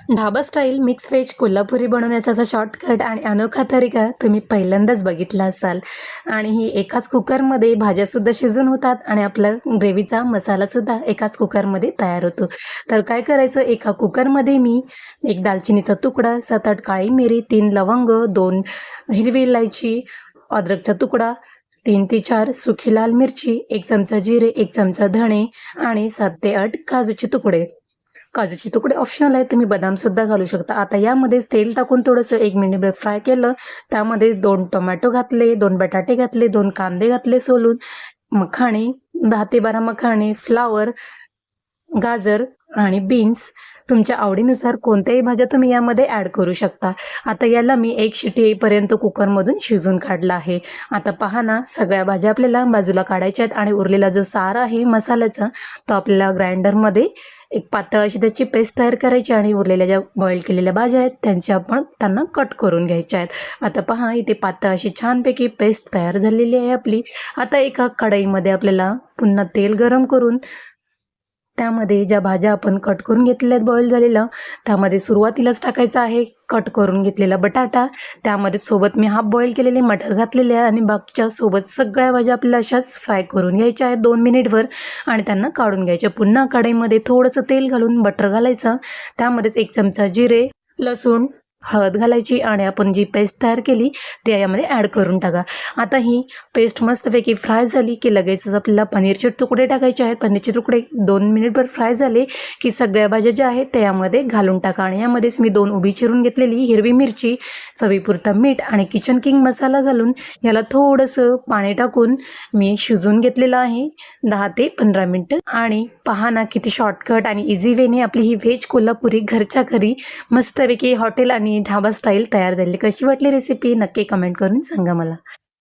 Dhaba style mix veg Kolhapuri बनवण्याचा असा shortcut आणि अनोखा तरीका तुम्ही पहिल्यांदाच बघितला असाल. आणि ही एकाच कुकरमध्ये भाज्यासुद्धा शिजून होतात आणि आपला ग्रेव्हीचा मसालासुद्धा एकाच कुकरमध्ये तयार होतो. तर काय करायचं, एका कुकरमध्ये मी एक दालचिनीचा तुकडा, 7-8 काळी मिरी, 3 लवंग, 2 हिरवी इलायची, अद्रकचा तुकडा, 3 ते 4 सुकी लाल मिरची, 1 चमचा जिरे, 1 चमचा धणे आणि 7 ते 8 काजूचे तुकडे. काजूचे तुकडे ऑप्शनल आहेत, तुम्ही बदामसुद्धा घालू शकता. आता यामध्ये तेल टाकून थोडंसं 1 मिनिटभर फ्राय केलं. त्यामध्ये 2 टोमॅटो घातले, 2 बटाटे घातले, 2 कांदे घातले सोलून, मखाणे 10 ते 12 मखाणे, फ्लावर, गाजर आणि बीन्स तुमच्या आवडीनुसार कोणत्याही भाज्या तुम्ही यामध्ये ॲड करू शकता. आता याला मी 1 शिटी येईपर्यंत कुकरमधून शिजवून काढलं आहे. आता पहा ना, सगळ्या भाज्या आपल्याला बाजूला काढायच्या आहेत आणि उरलेला जो सार आहे मसाल्याचा तो आपल्याला ग्राइंडरमध्ये एक पातळ अशी त्याची पेस्ट तयार करायची आणि उरलेल्या ज्या बॉईल केलेल्या भाज्या आहेत त्यांना कट करून घ्यायच्या आहेत. आता पहा, इथे पातळ अशी छानपैकी पेस्ट तयार झालेली आहे आपली. आता एका कढईमध्ये आपल्याला पुन्हा तेल गरम करून त्यामध्ये ज्या भाज्या आपण कट करून घेतलेल्या आहेत बॉईल झालेल्या, त्यामध्ये सुरुवातीलाच टाकायचं आहे कट करून घेतलेला बटाटा. त्यामध्ये सोबत मी हाफ बॉईल केलेले मटर घातलेले आहे आणि बाकीच्या सोबत सगळ्या भाज्या आपल्याला अशाच फ्राय करून घ्यायच्या आहेत 2 मिनिटभर आणि त्यांना काढून घ्यायच्या. पुन्हा कढईमध्ये थोडंसं तेल घालून बटर घालायचं. त्यामध्येच 1 चमचा जिरे, लसूण, हळद घालायची आणि आपण जी पेस्ट तयार केली ती यामध्ये ॲड करून टाका. आता ही पेस्ट मस्तपैकी फ्राय झाली की लगेचच आपल्याला पनीरचे तुकडे टाकायचे आहेत. पनीरचे तुकडे 2 मिनिटभर फ्राय झाले की सगळ्या भाज्या ज्या आहेत त्या यामध्ये घालून टाका आणि यामध्येच मी 2 उभी चिरून घेतलेली हिरवी मिरची, चवीपुरता मीठ आणि किचन किंग मसाला घालून याला थोडंसं पाणी टाकून मी शिजवून घेतलेलं आहे 10 ते 15 मिनटं. आणि पहा ना, किती शॉर्टकट आणि इझी वेने आपली ही व्हेज कोल्हापुरी घरच्या घरी मस्तपैकी हॉटेल आणि ढाबा स्टाईल तयार झाली. कशी वाटली रेसिपी नक्की कमेंट करून सांगा मला.